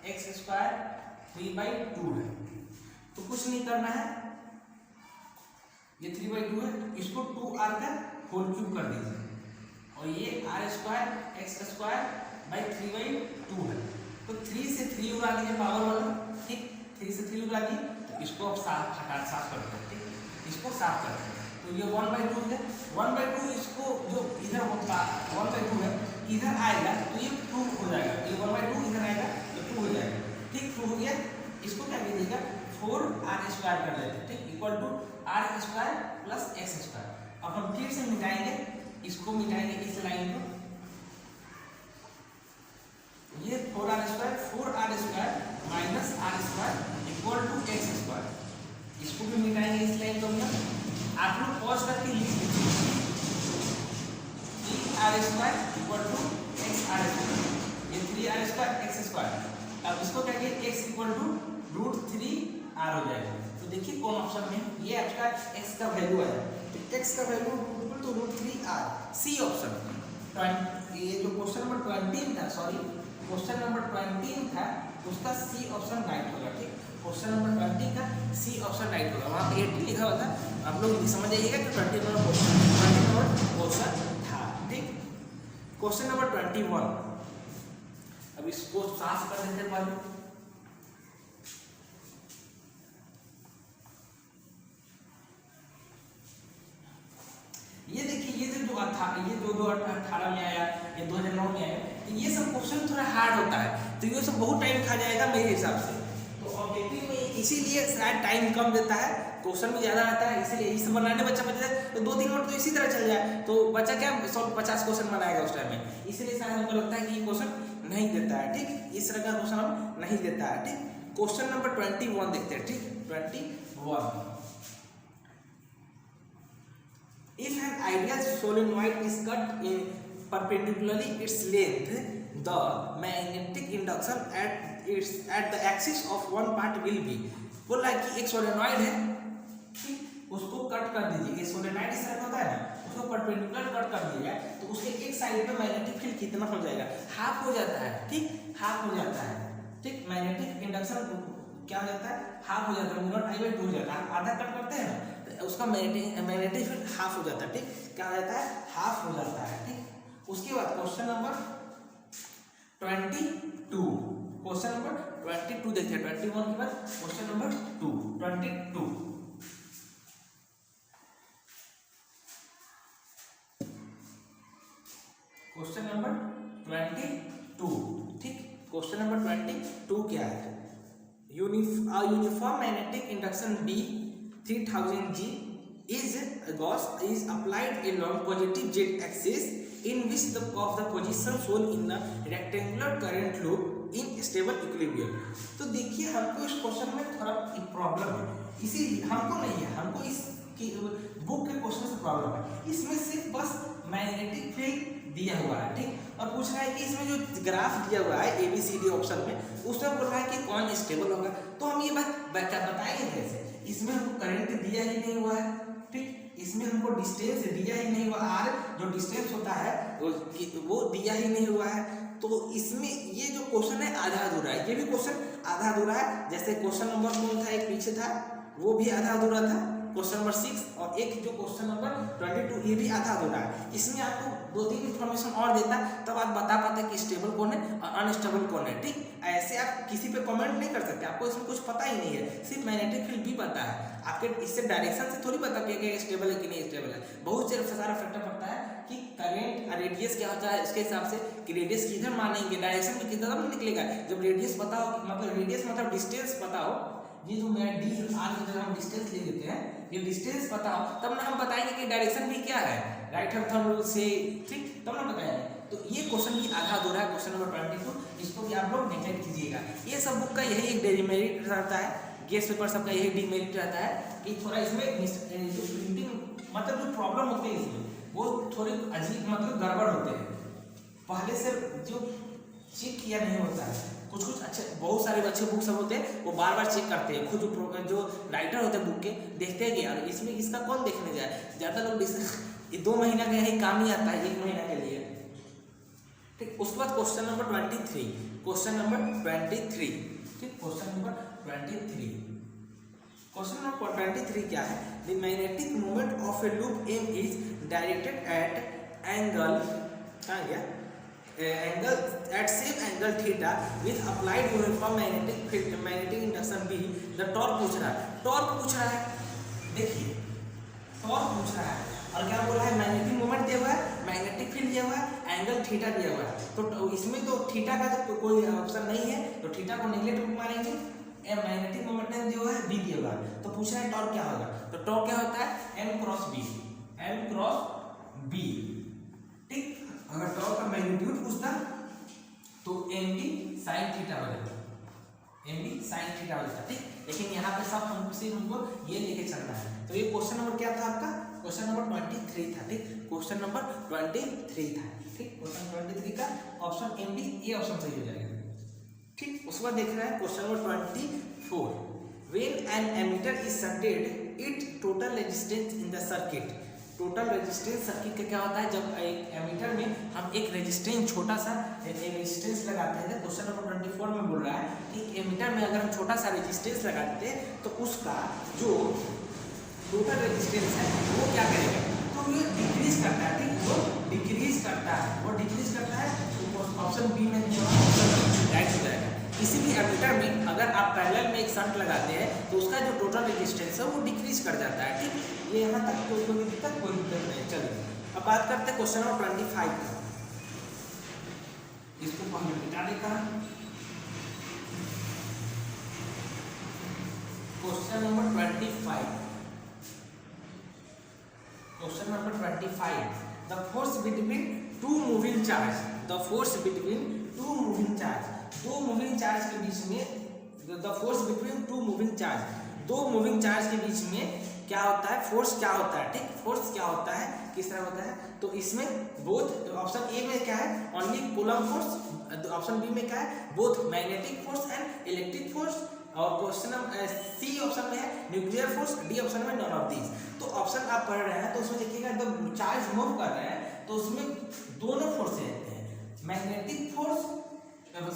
x square 3/2 है, तो कुछ नहीं करना है, ये 3/2 है, इसको 2r का होल क्यूब कर दीजिए, और ये r square x square by 3/2 है। तो 3 से 3 उड़ा दीजिए पावर वाला। ठीक, 3 से 3 उड़ा दिए, तो इसको अब साफ करते हैं। ठीक, इसको साफ करते हैं, तो ये 1/2 है, 1/2 इसको जो इधर होता 1/2 है, इधर आएगा तो ये 2 हो जाएगा, ये 1/2 इधर आएगा तो 2 हो जाएगा। ठीक, 2 हो गया, इसको क्या कीजिएगा 4r स्क्वायर कर लेते हैं। ठीक, equal to r square plus x square. अब हम फिर से मिटाएंगे, इसको मिटाएंगे इस लाइन को, ये 4r square minus r square equal to x square, इसको भी मिटाएंगे इस लाइन को। आप लोग पॉज करके लिख लीजिए, 3r square equal to x r square, ये 3r स्क्वायर एक्स स्क्वायर। अब इसको क्या कहेंगे, x इक्वल टू √3r हो जाएगा। तो देखिए कौन ऑप्शन में, ये आपका x का वैल्यू आया, तो x का value equal to √3r, C option. ये जो क्वेश्चन नंबर 20 था, सॉरी क्वेश्चन नंबर 20 था, उसका सी ऑप्शन राइट होगा। ठीक, क्वेश्चन नंबर 20 का सी ऑप्शन राइट होगा, वहाँ पे 80 लिखा हुआ था, आप लोग समझ जाइएगा कि 20 नंबर क्वेश्चन था। ठीक, क्वेश्चन नंबर 21, अब इसको साफ कर देते हैं। ये देखिए, ये जो 2018 में आया, ये 2009 में आया, तो ये सब क्वेश्चन थोड़ा हार्ड होता है, तो ये सब बहुत टाइम खा जाएगा मेरे हिसाब से। तो ऑब्जेक्टिव में इसीलिए शायद टाइम कम देता है, क्वेश्चन भी ज़्यादा आता है, इसीलिए इसे बनाने बच्चा बच जाए तो 2-3 मिनट तो इसी तरह चल जाए, तो बच्चा क्या 150 क्वेश्चन बनाएगा उस टाइम में। इसलिए शायद हमको लगता है कि ये क्वेश्चन नहीं देता है। ठीक, इस तरह का क्वेश्चन हम नहीं देता है। ठीक, क्वेश्चन नंबर 21 देखते हैं। ठीक, 21, if an ideal solenoid is cut in perpendicularly its length, the magnetic induction at the axis of one part will be। बोल रहा है कि एक सोलेनॉइड है, ठीक, उसको कट कर दीजिए, ये सोलेनॉइड इस तरह होता है ना, उसको परपेंडिकुलर कट कर दिया जाए तो उसके एक साइड पे मैग्नेटिक फील्ड कितना हो जाएगा, हाफ हो जाता है। ठीक, हाफ हो जाता है। ठीक, मैग्नेटिक इंडक्शन क्या हो जाता है, हाफ हो जाता है, μ0I/2 हो जाता है। आधा कट करते हैं ना, उसका मैग्नेटिक फील्ड हाफ हो जाता है। ठीक, क्या हो जाता है, हाफ हो जाता है। ठीक, उसके बाद क्वेश्चन नंबर 22, क्वेश्चन नंबर 22 देखते हैं। 21 के बाद क्वेश्चन नंबर 22, क्वेश्चन नंबर 22। ठीक, क्वेश्चन नंबर 22 क्या है, uniform magnetic induction B 3000 G is applied along positive z axis in which the position shown in the rectangular current loop in stable equilibrium। तो देखिए हमको इस क्वेश्चन में थोड़ा प्रॉब्लम है, इसीलिए हमको नहीं है, हमको इस बुक के क्वेश्चन से प्रॉब्लम है। इसमें सिर्फ बस मैग्नेटिक फील्ड दिया हुआ है। ठीक, और पूछ रहा है कि इसमें जो ग्राफ दिया हुआ है ABCD ऑप्शन में, उसमें बोल रहा है कि कौन स्टेबल होगा। तो हम ये बात बताएंगे कैसे, इसमें हमको करंट दिया ही नहीं हुआ है। ठीक, इसमें हमको डिस्टेंस दिया ही नहीं हुआ, आर जो डिस्टेंस होता है वो दिया ही नहीं हुआ है। तो इसमें ये जो क्वेश्चन है आधा अधूरा है, ये भी क्वेश्चन आधा अधूरा है। जैसे क्वेश्चन नंबर कौन था, एक पीछे था, वो भी आधा अधूरा था, क्वेश्चन नंबर 6, और एक जो क्वेश्चन नंबर 22 ये भी आधा अधूरा है। इसमें आपको 2-3 इन्फॉर्मेशन और देता तब आप बता पाते कि स्टेबल कौन है और अनस्टेबल कौन है। ठीक, ऐसे आप किसी पे कमेंट नहीं कर सकते, आपको इसमें कुछ पता ही नहीं है, सिर्फ मैग्नेटिक फील्ड भी पता है, आपके इससे डायरेक्शन से थोड़ी पता कि स्टेबल है कि नहीं स्टेबल है। बहुत सारा फैक्टर पड़ता है कि करंट रेडियस क्या होता है इसके हिसाब से कि रेडियस किधर मानेंगे, डायरेक्शन में किधर निकलेगा। जब रेडियस पता हो, मतलब रेडियस मतलब डिस्टेंस पता हो, ये जो मैं डी आर की जगह हम डिस्टेंस ले लेते हैं, ये डिस्टेंस पता हो तब ना हम बताएंगे कि डायरेक्शन भी क्या है, राइट हैंड थंब रूल से, ठीक, तब ना बताएंगे। तो ये क्वेश्चन भी आधा अधूरा है, क्वेश्चन नंबर 22, इसको भी आप लोग नेगलेक्ट कीजिएगा। ये सब बुक का यही एक डेमेरिट रहता है, गेस्ट पेपर सबका यही डिमेरिट रहता है कि थोड़ा इसमें जो प्रिंटिंग मतलब जो प्रॉब्लम होते हैं इसमें वो थोड़े अजीब मतलब गड़बड़ होते हैं, पहले से जो चेक किया नहीं होता है। कुछ कुछ अच्छे, बहुत सारे अच्छे बुक सब होते हैं वो बार बार चेक करते हैं, खुद जो राइटर होते हैं बुक के देखते हैं कि यार इसमें इसका कौन देखने जाए, ज़्यादा लोग 2 महीना का यही काम ही आता है 1 महीना के लिए, ठीक। उसके बाद क्वेश्चन नंबर 23, क्वेश्चन नंबर 23, ठीक, क्वेश्चन नंबर 23, क्वेश्चन नंबर 23 क्या है, the magnetic moment of a loop M is directed at angle, कहाँ गया, angle at same angle theta with applied uniform magnetic field, magnetic induction B, the torque पूछ रहा है, टॉर्क पूछ रहा है, देखिए टॉर्क पूछ रहा है और क्या बोला है, मैग्नेटिक मोमेंट दिया हुआ है, मैग्नेटिक फील्ड दिया हुआ है, एंगल थीटा दिया हुआ है। तो इसमें तो थीटा का तो कोई ऑप्शन नहीं है, तो थीटा को नेगलेक्ट मारेंगे, मैग्नेटिक मोमेंट दिया हुआ है, बी दिया हुआ है, तो पूछ रहा है टॉर्क क्या होगा, तो टॉर्क क्या होता है M cross B, M cross B, ठीक। अगर टॉर्क का मैग्नीट्यूड पूछता तो एम बी साइन थीटा हो जाता, एम बी साइन थीटा हो जाता, ठीक। लेकिन यहाँ पे सब हमको ये लेके चलना है। तो ये क्वेश्चन नंबर क्या था आपका, क्वेश्चन नंबर 23 था, ठीक, क्वेश्चन नंबर 23 था, ठीक, क्वेश्चन 23 का ऑप्शन एम बी, ये ऑप्शन सही हो जाएगा, ठीक। उसके बाद देख रहे हैं question number 24, when an ammeter is shunted it total resistance in the circuit, total resistance circuit का क्या होता है, जब एक एमीटर में हम एक रेजिस्टेंस छोटा सा रेजिस्टेंस लगाते हैं, क्वेश्चन नंबर 24 में बोल रहा है कि एमीटर में अगर हम छोटा सा रेजिस्टेंस लगाते हैं तो उसका जो टोटल रेजिस्टेंस है वो क्या करेगा, तो ये डिक्रीज करता है, ठीक, वो डिक्रीज करता है, वो डिक्रीज करता है, तो ऑप्शन बी में राइट हो जाएगा। किसी भी एमीटर में अगर आप पैरेलल में एक शंट लगाते हैं तो उसका जो टोटल रेजिस्टेंस है वो डिक्रीज कर जाता है, ठीक। ये यहाँ तक कोई दिक्कत नहीं। चलिए अब बात करते हैं क्वेश्चन नंबर 25 का, इसको हमने मिटा देता है। Question number 25, question number 25, the force between two moving charge, the force between two moving charge, दो मूविंग चार्ज के बीच में, the force between two moving charge, दो मूविंग चार्ज के बीच में क्या होता है, फोर्स क्या होता है, ठीक, फोर्स क्या होता है, किस तरह होता है, तो इसमें बोथ, ऑप्शन ए में क्या है only coulomb force, option B में क्या है both magnetic force and electric force, और क्वेश्चन सी ऑप्शन में है न्यूक्लियर फोर्स, डी ऑप्शन में नॉन ऑफ दीज। तो ऑप्शन आप पढ़ रहे हैं तो उसमें देखिएगा जब चार्ज मूव कर रहे हैं तो उसमें दोनों फोर्स रहते हैं, मैग्नेटिक फोर्स,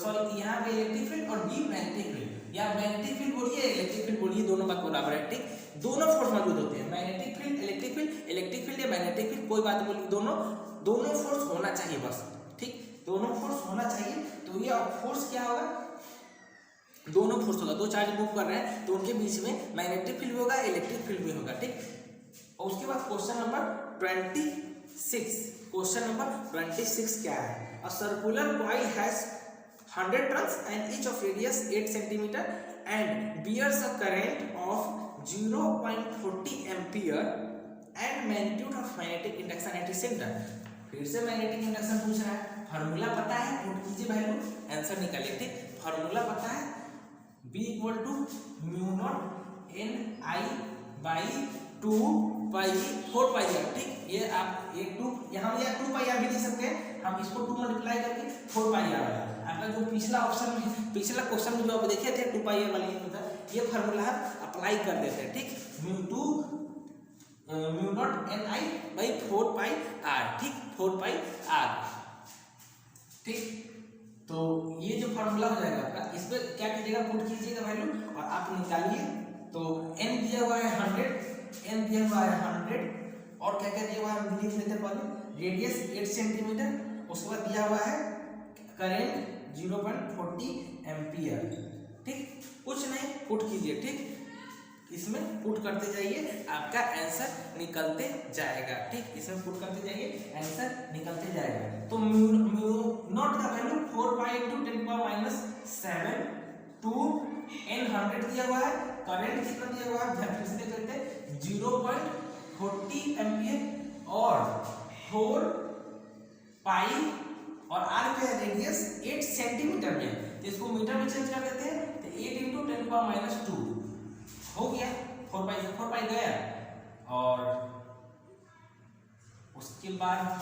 सॉरी यहाँ पे इलेक्ट्रिक फील्ड और बी मैग्नेटिक फील्ड, या मैग्नेटिक फील्ड बोलिए इलेक्ट्रिक फील्ड बोलिए, दोनों बात बराबर है, ठीक, दोनों फोर्स मौजूद होते हैं, मैग्नेटिक फील्ड, इलेक्ट्रिक फील्ड या मैग्नेटिक फील्ड, कोई बात बोलिए, दोनों फोर्स होना चाहिए बस, ठीक, दोनों फोर्स होना चाहिए। तो ये फोर्स क्या होगा, दोनों फोर्स होगा, दो चार्ज मूव कर रहे हैं तो उनके बीच में मैग्नेटिक फील्ड भी होगा, इलेक्ट्रिक फील्ड भी होगा, ठीक। और उसके बाद क्वेश्चन नंबर 26, क्वेश्चन नंबर 26 क्या है, a circular coil has 100 turns and each of radius 8 cm and bears a current of 0.40 ampere and magnitude of magnetic induction at its center। फिर से मैग्नेटिक इंडक्शन पूछ रहा है, फार्मूला पता है, नोट कीजिए भाई लोग, आंसर निकालिए, ठीक, फार्मूला पता है B = μ0 Ni by 2 pi 4 pi r, ठीक, ये आप एक 2 यहाँ या 2 pi r भी दे सकते हैं, हम इसको 2 मल्टीप्लाई करके 4 pi r वाला, आपका जो पिछला ऑप्शन में, पिछला क्वेश्चन में जो आप देखे थे 2 pi r वाली ये फार्मूला आप अप्लाई कर देते हैं, ठीक, μ0 Ni by 4 pi r, ठीक, 4 pi r, ठीक। तो ये जो फार्मूला हो जाएगा आपका, इस पर क्या कीजिएगा पुट कीजिएगा वैल्यू और आप निकालिए। तो n दिया हुआ है 100, n दिया हुआ है 100 और क्या क्या दिया हुआ है हम लिख लेते हैं पहले, रेडियस 8 सेंटीमीटर, उसके बाद दिया हुआ है करंट 0.40 एम्पियर, ठीक, कुछ नहीं पुट कीजिए, ठीक। इसमें पुट करते जाइए, आपका आंसर निकलते जाएगा। ठीक, इसमें पुट करते जाइए, आंसर निकलते जाएगा। तो म्यू नॉट का value 4 pi into 10⁻7 to n 100 दिया हुआ है। करंट कितना दिया हुआ है, फिर से देख लेते हैं, 0.40 एम्पियर और 4 पाई और आर का रेडियस 8 सेंटीमीटर में, तो इसको मीटर में चेंज कर देते हैं, तो 8 इंटू 10⁻2 हो गया। 4 पाई से 4 पाई गया, और उसके बाद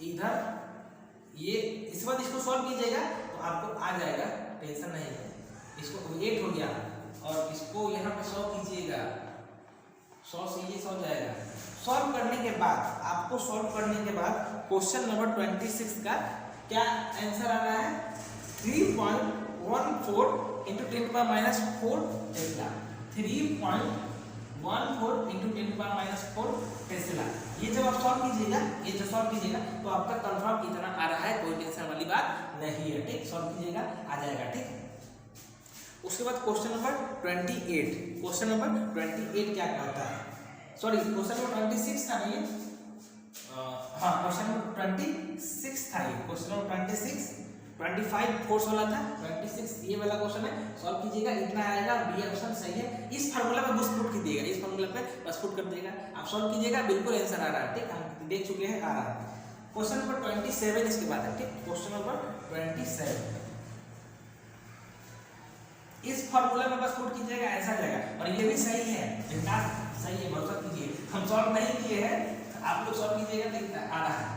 इधर ये इस बार इसको सॉल्व कीजिएगा तो आपको आ जाएगा, टेंशन नहीं है। इसको 8 हो गया और इसको यहाँ पे 100 कीजिएगा, 100 से ये 100 जाएगा। सॉल्व करने के बाद आपको सॉल्व करने के बाद क्वेश्चन नंबर 26 का क्या आंसर आ रहा है, 3.14 इंटू 10⁻4 टेस्ला। 3.14 into 10⁻4 Tesla. ये जब आप सॉल्व कीजिएगा, ये जो सॉल्व कीजिएगा तो आपका कंफर्म इतना आ रहा है, कोई टेंशन वाली बात नहीं है। ठीक, सॉल्व कीजिएगा आ जाएगा। ठीक, उसके बाद क्वेश्चन नंबर 28। क्वेश्चन नंबर 28 क्या कहता है, सॉरी क्वेश्चन नंबर 26 था नहीं, हाँ क्वेश्चन नंबर 26 था ये। क्वेश्चन नंबर 26, 25 फोर्स वाला था, 26 ये वाला क्वेश्चन है। सॉल्व कीजिएगा, इतना आएगा, बी ऑप्शन सही है। इस फार्मूला पे बस पुट कीजिएगा, इस फार्मूला पे बस पुट कर देगा, आप सॉल्व कीजिएगा, बिल्कुल आंसर आ रहा है। ठीक, हम देख चुके हैं, आ रहा है। क्वेश्चन नंबर 27 इसके बाद है। ठीक, क्वेश्चन नंबर 27, इस फार्मूला में बस पुट कीजिएगा, आंसर आ जाएगा। और ये भी सही है, जितना सही है भरोसा कीजिए, हम सॉल्व नहीं किए हैं, आप लोग सॉल्व कीजिएगा, देखिए आ रहा है।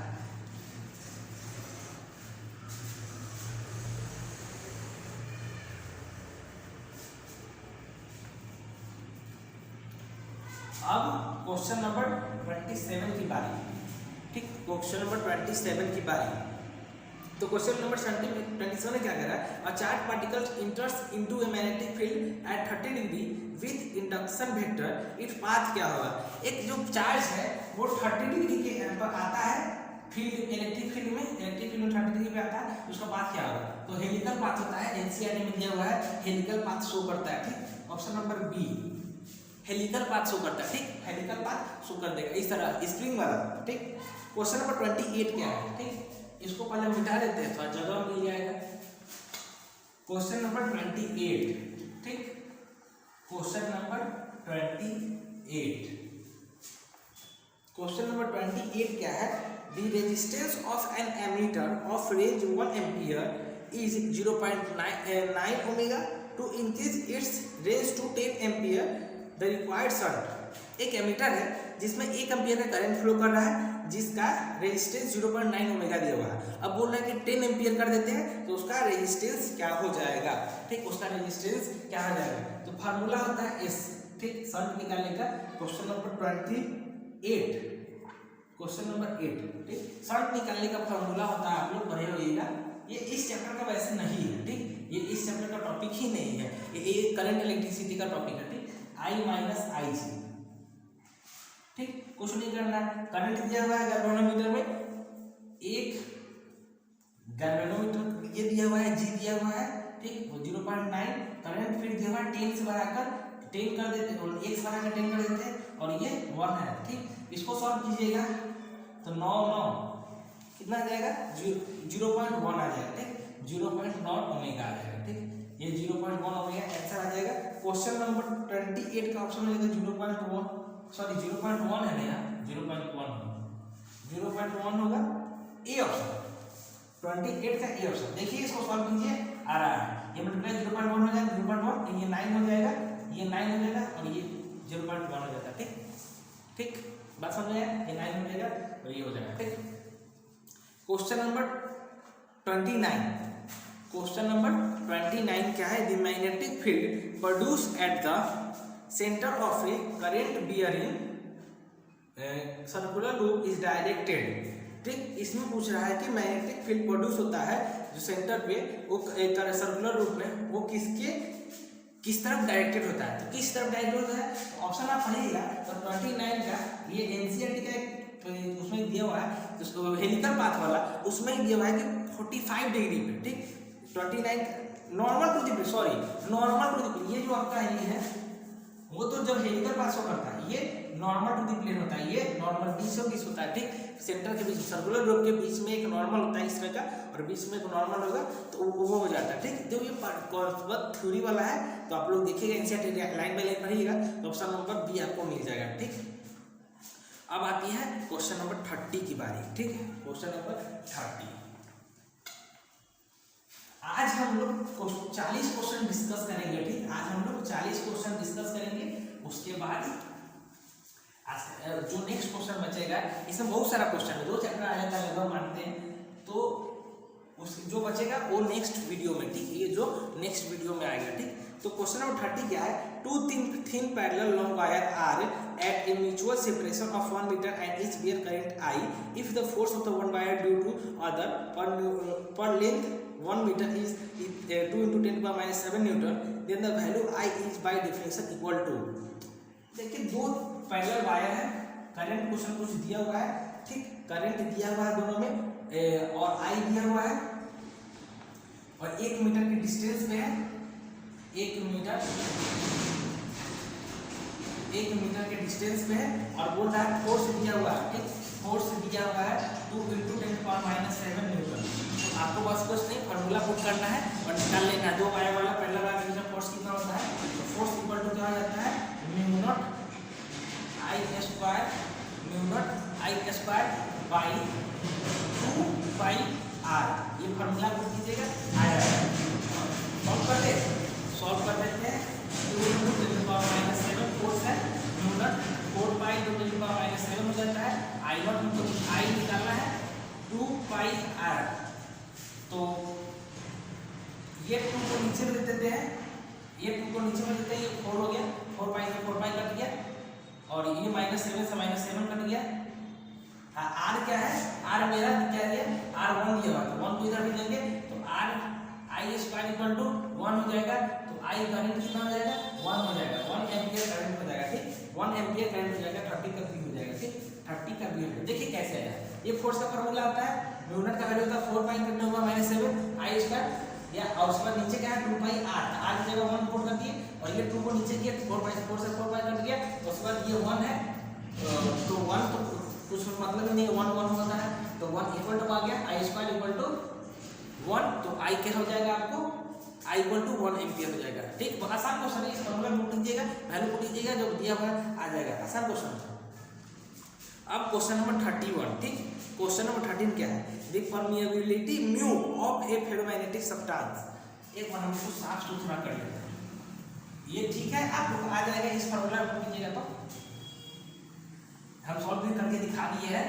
अब क्वेश्चन नंबर 27 की बारी। ठीक, क्वेश्चन नंबर 27 की बारी। तो क्वेश्चन नंबर 27 में क्या कह रहा है, a charge particles इंटर्स into a magnetic field eight 30 degree with induction vector, it path क्या होगा। एक जो चार्ज है वो 30 डिग्री के पर आता है फील्ड, इलेक्ट्रिक फील्ड में 30 डिग्री पे आता है, उसका पाथ क्या होगा। तो हेलिकल पाथ होता है, एनसीईआरटी में दिया हुआ है, हेलिकल पाथ शो करता है। ठीक, option number B helical path show करता है। ठीक, हेलिकल पाथ शो कर देगा इस तरह, स्प्रिंग वाला। ठीक, क्वेश्चन नंबर 28 क्या है, ठीक, इसको पहले मिटा देते हैं, थोड़ा जगह मिल जाएगा। क्वेश्चन नंबर 28, ठीक, क्वेश्चन नंबर 28, क्वेश्चन नंबर 28 क्या है, the resistance of an ammeter of range 1 ampere is 0.9 omega to increase its range to 10 ampere the required shunt. एक एमीटर है जिसमें 1 एम्पियर का करंट फ्लो कर रहा है, जिसका रेजिस्टेंस 0.9 ओमेगा दिया हुआ है। अब बोल रहा है कि 10 एम्पियर कर देते हैं तो उसका रेजिस्टेंस क्या हो जाएगा। ठीक, उसका रेजिस्टेंस क्या हो जाएगा, तो फार्मूला होता है एस। ठीक, शंट निकालने का क्वेश्चन नंबर 28, क्वेश्चन नंबर 8। ठीक, शंट निकालने का फार्मूला होता है, आप लोग पढ़े होइएगा, ये इस चैप्टर का वैसे नहीं है। ठीक, ये इस चैप्टर का टॉपिक ही नहीं है, ये करंट इलेक्ट्रिसिटी का टॉपिक है। ठीक, I माइनस आई जी। ठीक, कुछ नहीं करना, करंट दिया हुआ है गैल्वेनोमीटर में, एक गैल्वेनोमीटर ये दिया हुआ है, जी दिया हुआ है। ठीक, वो 0.9 करंट फिर दिया हुआ है, 10 से बढ़ाकर 10 कर देते हैं, और 1 से बढ़ाकर 10 कर देते हैं, और ये 1 है। ठीक, इसको सॉल्व कीजिएगा तो 9 कितना आ जाएगा, 0.1 आ जाएगा। ठीक, 0.9 ओमेगा आ जाएगा। ठीक, ये 0.1 ओमेगा आंसर आ जाएगा। क्वेश्चन नंबर 28 का ऑप्शन में 0.1, सॉरी 0.1 है ना, 0.1 होगा ए ऑप्शन, 28 का ए ऑप्शन। देखिए इसको सॉल्व कीजिए, आ रहा है, ये मल्टीप्लाई 0.1 हो जाएगा, 0.1 ये 9 हो जाएगा, ये 9 हो जाएगा, और ये 0.1 हो जाता है। ठीक, ठीक, बात समझ आया, ये 9 हो जाएगा और ये हो जाएगा। ठीक, क्वेश्चन नंबर 29, क्वेश्चन नंबर 29 क्या है, the magnetic field produce at the centre of A current bearing circular loop is directed. ठीक, इसमें पूछ रहा है कि मैग्नेटिक फील्ड प्रोड्यूस होता है जो सेंटर पे वो सर्कुलर लूप में, वो किस तरफ डायरेक्टेड होता है, तो किस तरफ डायरेक्टेड होता है, ऑप्शन आप पढ़िएगा। तो 29 का ये एनसीईआरटी का उसमें दिया हुआ है, तो हेलिकल पाथ वाला उसमें दिया हुआ है कि 45 डिग्री पे। ठीक, 29 normal principal, sorry normal principal, ये जो आपका ये है वो तो जब हेलिकल पास हो करता है, ये नॉर्मल टू दी प्लेन होता है, ये नॉर्मल बीच से बीच होता है, ठीक, सेंटर के बीच सर्कुलर ग्रुप के बीच में एक नॉर्मल होता है इस तरह का, और बीच में एक नॉर्मल होगा तो वो हो जाता है, ठीक। जब ये थ्योरी वाला है तो आप लोग देखिएगा एनसीईआरटी लाइन बाय लाइन पढ़िएगा तो ऑप्शन नंबर बी आपको मिल जाएगा, ठीक। अब आती है क्वेश्चन नंबर 30 की बारी, ठीक है। क्वेश्चन नंबर 30 आज हम लोग 40 क्वेश्चन डिस्कस करेंगे, ठीक। आज हम लोग 40 क्वेश्चन डिस्कस करेंगे। उसके बाद आज जो नेक्स्ट क्वेश्चन बचेगा, इसमें बहुत सारा क्वेश्चन है, 2 चैप्टर आ जाता है लगभग मानते हैं, तो उस जो बचेगा वो नेक्स्ट वीडियो में, ठीक। ये जो नेक्स्ट वीडियो में आएगा, ठीक। तो क्वेश्चन नंबर 30 क्या है, 2 thin parallel long wire are at a mutual separation of 1 meter and each bear current I. If the force of the one wire due to other per length 1 meter is 2 into 10 power minus 7 Newton, then the value I is by definition equal to। देखिए 2 पैरेलल वायर है, करंट क्वेश्चन कुछ दिया हुआ है, ठीक। करंट दिया हुआ है दोनों में और I दिया हुआ है और 1 मीटर के डिस्टेंस पे है, 1 मीटर के डिस्टेंस पे है और बोल रहा है फोर्स दिया हुआ है, ठीक। फोर्स दिया हुआ है 2 into 10 power minus 7 न्यूटन। तो आपको बस कुछ नहीं, फार्मूला पुट करना है और निकाल लेना है। 2 वायर वाला पहला वायर के फोर्स कितना होता है, तो फोर्स इक्वल टू क्या हो जाता है, mu naught I square by 2 pi r। ये फार्मूला पुट कीजिएगा, आ जाएगा। सॉल्व कर देते हैं। 2 into 10 power minus 7 फोर्स है, म्यू नॉट 4 पाई 2 10 power minus 7 हो जाता है। I नॉट तो I निकालना है 2 पाई r। तो ये 2 को नीचे में देते हैं, ये 2 को नीचे में देते हैं, ये 4 हो गया, 4 पाई कट गया और ये -7 से -7 कट गया। r क्या है, r मेरा क्या है, r 1 दिया हुआ है, तो 1 को इधर भी देंगे तो r I square equal to 1 हो जाएगा। तो I करंट कितना हो जाएगा, 1 हो जाएगा, 1 एम्पियर करंट हो जाएगा, ठीक। 1 एम्पियर करंट हो जाएगा, 30 का भी हो जाएगा, ठीक। 30 का भी हो जाएगा। देखिए कैसे आया, ये फोर्स का फार्मूला आता है, म्यू नॉट का वैल्यू होता है 4 पाई कितना हुआ -7 I स्क्वायर, या और उसके बाद नीचे क्या है 2 पाई r, r की जगह 1 पुट कर दिए और ये 2 को नीचे किया, 4 पाई से 4 पाई कट गया। तो उसके बाद ये 1 है, तो 1 तो कुछ मतलब नहीं है, 1 1 होता है, तो 1 इक्वल टू आ गया I स्क्वायर इक्वल टू 1। तो I क्या हो जाएगा आपको, I इक्वल टू 1 एम्पियर हो जाएगा, ठीक। बहुत आसान क्वेश्चन है, इस फार्मूला पुट कीजिएगा, वैल्यू पुट कीजिएगा, जो दिया हुआ आ जाएगा, आसान क्वेश्चन है। अब क्वेश्चन नंबर 31, ठीक। क्वेश्चन नंबर 13 क्या है, the permeability mu of A ferromagnetic substance. एक बार हम इसको साफ सुथरा कर लेते हैं, ये ठीक है, आप लोग आ जाएगा, इस फार्मूला पुट कीजिएगा। तो हम सॉल्व भी करके दिखा दिए हैं,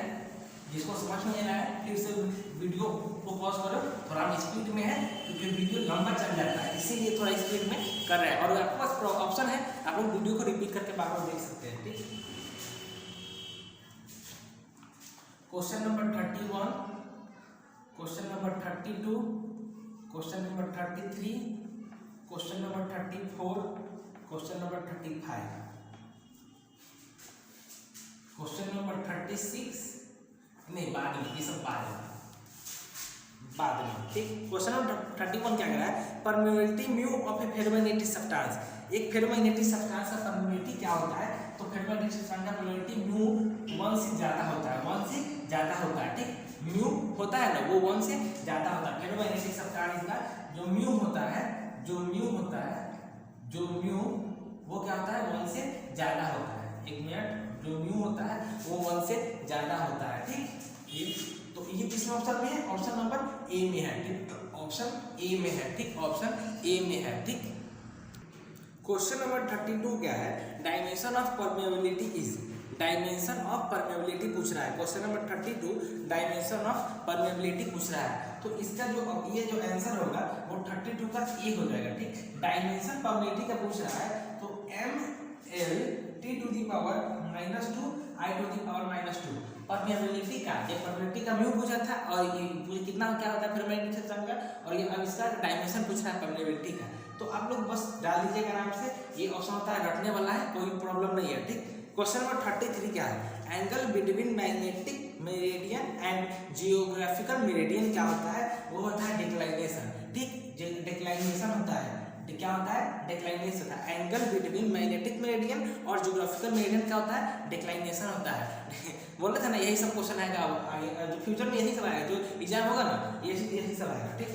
जिसको समझ में आया है फिर से वीडियो को पॉज करो, थोड़ा स्पीड में है क्योंकि वीडियो लंबा चल जाता है, इसीलिए थोड़ा स्पीड में कर रहे हैं। और आपके पास ऑप्शन है, आप लोग वीडियो को रिपीट करके बार बार देख सकते हैं, ठीक। Question number 31, question number 32, question number 33, question number 34, question number 35, question number 36 नहीं, बाद में, ये सब बाद में, ठीक। क्वेश्चन नंबर 31 क्या कह रहा है, permeability mu of A ferromagnetic substance. एक फेरोमैग्नेटिक सब्सटेंस का परमिएबिलिटी क्या होता है, तो फेरोमैग्नेटिक सब्सटेंस का परमिएबिलिटी म्यू 1 से ज्यादा होता है, 1 से ज्यादा होता है, ठीक। म्यू होता है ना, वो 1 से ज्यादा होता है। फेरोमैग्नेटिक सब्सटेंस का जो म्यू होता है, वो क्या होता है, 1 से ज्यादा होता है। एक मिनट, जो म्यू होता है वो 1 से ज्यादा होता है, ठीक। तो ये किस ऑप्शन में है, ऑप्शन नंबर ए में है, ठीक। ऑप्शन ए में है, ठीक, ऑप्शन ए में है, ठीक। क्वेश्चन नंबर 32 क्या है, dimension of permeability is. Dimension of permeability पूछ रहा है, question number 32 dimension of permeability पूछ रहा है। तो इसका जो ये जो आंसर होगा वो 32 का ए हो जाएगा, ठीक। डायमेंशन परमिएबिलिटी का पूछ रहा है, तो ml t to the power -2 I to the power -2 permeability का, ये परमिएबिलिटी का म्यू पूछा था और ये कितना क्या होता है फेरोमैग्नेटिक सब्सटेंस का, और ये अब इसका डायमेंशन पूछ रहा है परमिएबिलिटी का। तो आप लोग बस डाल दीजिएगा आराम से, ये ऑप्शन होता है रटने वाला है, कोई प्रॉब्लम नहीं है, ठीक। क्वेश्चन नंबर 33 क्या है, angle between magnetic meridian and geographical meridian क्या होता है, वो होता है डिक्लाइनेशन, ठीक। डिक्लाइनेशन होता है, क्या होता है? डिक्लाइनेशन होता है। एंगल बिटवीन मैग्नेटिक मेरिडियन और ज्योग्राफिकल मेरिडियन क्या होता है? डिक्लाइनेशन होता है। बोल रहे थे ना यही सब क्वेश्चन आएगा आगे जो फ्यूचर में, यही सब आएगा जो एग्जाम होगा ना, यही सब आएगा। ठीक,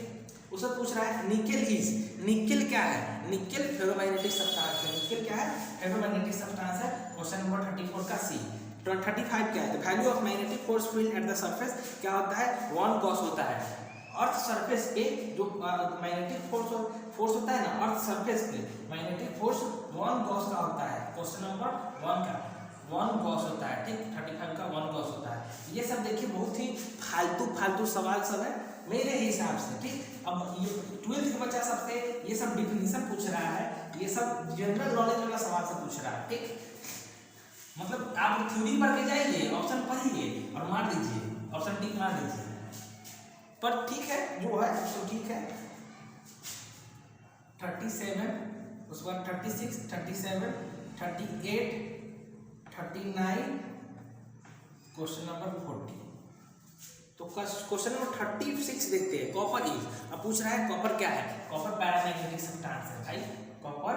उससे पूछ रहा है निकेल क्या है? निकेल फेरोमैग्नेटिक सब्सटेंस है। निकेल क्या है? फेरोमैग्नेटिक सब्सटेंस है। क्वेश्चन नंबर 34 का सी। 35 क्या है? The value of magnetic force field at the surface क्या होता है? 1 गॉस होता है। अर्थ सरफेस पे जो मैग्नेटिक फोर्स होता है ना, अर्थ सरफेस पे मैग्नेटिक फोर्स 1 गॉस का होता है। क्वेश्चन नंबर 1 का 1 गॉस होता है। ठीक, 35 का 1 गॉस होता है। ये सब देखिए बहुत ही फालतू सवाल सब है मेरे हिसाब से। ठीक, अब ये 12th के बच्चा सबसे ये सब डिफिनीशन पूछ रहा है, ये सब जनरल नॉलेज वाला सवाल से पूछ रहा है। ठीक, मतलब आप थ्योरी पढ़ के जाइए, ऑप्शन पढ़िए और मार दीजिए, ऑप्शन टिक मार दीजिए। पर ठीक है जो है तो ठीक है। 37, उसके बाद 36, 37, 38, 39, क्वेश्चन नंबर 40। तो क्वेश्चन नंबर 36 देखते हैं। कॉपर इज, अब पूछ रहा है कॉपर क्या है? कॉपर पैरामैग्नेटिक सब्सटेंस है भाई। Copper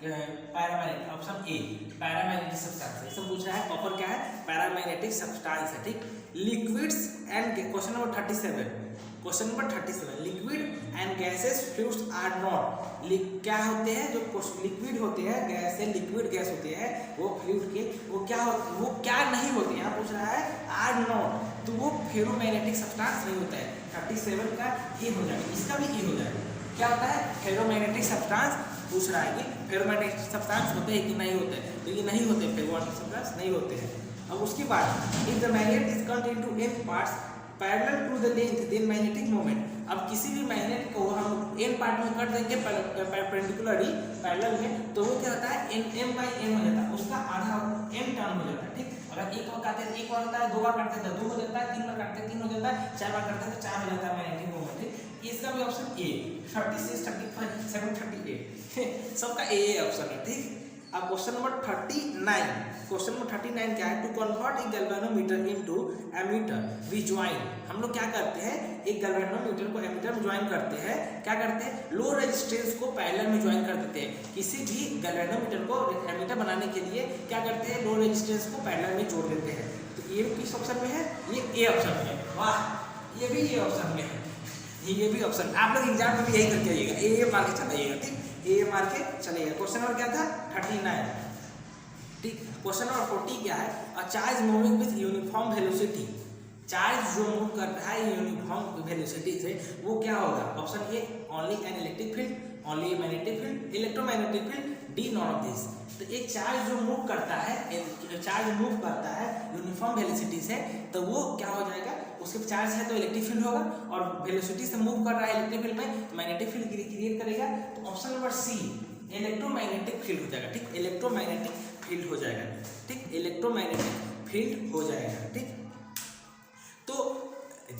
paramagnetic, option A paramagnetic substance है। इससे पूछ रहा है कॉपर क्या है? पैरामैग्नेटिक सब्सटेंस है। ठीक, liquids and question number 37, question number 37, liquid and gases fluids are not, क्या होते हैं? जो लिक्विड होते हैं, गैस है, लिक्विड गैस होते हैं, वो फ्लूइड के वो क्या नहीं होते हैं? यहाँ पूछ रहा है आर नॉट, तो वो फेरोमैग्नेटिक सब्सटेंस नहीं होता है। 37 का ए हो जाएगा, इसका भी ए हो जाएगा। क्या होता है? फेरोमैग्नेटिक सब्सटेंस पूछ रहा है कि फेरोमैग्नेटिक सब्सटेंस होते हैं कि नहीं होते हैं, तो ये नहीं होते, फेरोमैग्नेटिक सब्सटेंस नहीं होते हैं। अब उसके बाद if the magnet is cut into n parts parallel to the length then magnetic moment, अब किसी भी मैग्नेट को हम n पार्ट में कर देंगे परपेंडिकुलरली पैरेलल में, तो वो क्या होता है? m by n हो जाता है, उसका आधा n टर्न हो जाता है। ठीक, अगर एक बार काटते हैं एक बार होता है, 2 बार काटते हैं 2 हो जाता है, 3 बार काटते हैं 3 हो जाता है, 4 बार काटते हैं तो 4 हो जाता है मैग्नेटिक मोमेंट। ठीक, इसका भी ऑप्शन ए। 36, 35, 7, 38 सबका ए ऑप्शन है। ठीक, अब क्वेश्चन नंबर 39, क्वेश्चन नंबर 39 क्या है? टू कन्वर्ट एक galvanometer into ammeter we join, हम लोग क्या करते हैं? एक गैल्वेनोमीटर को एमीटर में ज्वाइन करते हैं। क्या करते हैं? लो रेजिस्टेंस को पैरेलल में ज्वाइन कर देते हैं। किसी भी गैल्वेनोमीटर को एमीटर बनाने के लिए क्या करते हैं? लो रेजिस्टेंस को पैरेलल में जोड़ देते हैं। तो ये किस ऑप्शन में है? ये ए ऑप्शन में है। वाह, ये भी ए ऑप्शन में है, ये भी ऑप्शन। आप लोग एग्जाम में भी यही करके आइएगा, ए मार के चलाइएगा। ठीक, ए मार के चलिएगा। क्वेश्चन नंबर क्या था? 39। ठीक, क्वेश्चन नंबर 40 क्या है? A charge moving with uniform velocity, charge जो मूव कर रहा है यूनिफॉर्म वेलोसिटी से, वो क्या होगा? Option A only an electric field, only magnetic field, electromagnetic field, D none of this. तो एक चार्ज जो मूव करता है, यूनिफॉर्म वेलोसिटी से, तो वो क्या हो जाएगा? उसके चार्ज है तो इलेक्ट्रिक फील्ड होगा, और वेलोसिटी से मूव कर रहा है इलेक्ट्रिक फील्ड में, मैग्नेटिक फील्ड क्रिएट करेगा। तो option number C electromagnetic field हो जाएगा। ठीक, इलेक्ट्रोमैग्नेटिक फील्ड हो जाएगा। ठीक, इलेक्ट्रोमैग्नेटिक फील्ड हो जाएगा। ठीक, तो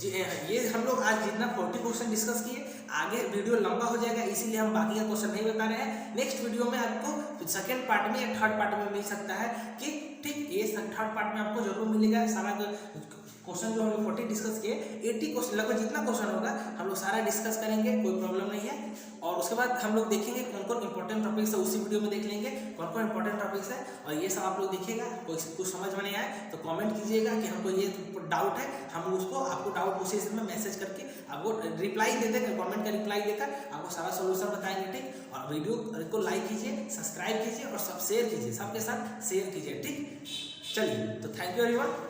ये हम लोग आज जितना 40 क्वेश्चन डिस्कस किए, आगे वीडियो लंबा हो जाएगा, इसीलिए हम बाकी का क्वेश्चन नहीं बता रहे हैं। नेक्स्ट वीडियो में आपको सेकंड पार्ट में या थर्ड पार्ट में मिल सकता है कि ठीक, ये थर्ड पार्ट में आपको जरूर मिलेगा। सारा क्वेश्चन जो हम लोग 40 डिस्कस किए, 80 क्वेश्चन लगभग जितना क्वेश्चन होगा हम लोग सारा डिस्कस करेंगे, कोई प्रॉब्लम नहीं है। और उसके बाद हम लोग देखेंगे कौन कौन इंपॉर्टेंट टॉपिक्स है, उसी वीडियो में देख लेंगे कौन कौन इंपॉर्टेंट टॉपिक्स है। और ये सब आप लोग देखिएगा, कोई कुछ समझ में नहीं आए तो कमेंट कीजिएगा कि हमको ये डाउट है, हम उसको आपको डाउट उसी में मैसेज करके आपको रिप्लाई दे देकर, कमेंट का रिप्लाई देकर आपको सारा सोल्यूशन बताएंगे। ठीक, और वीडियो को लाइक कीजिए, सब्सक्राइब कीजिए और सब शेयर कीजिए, सबके साथ शेयर कीजिए। ठीक, चलिए, तो थैंक यू एवरीवन।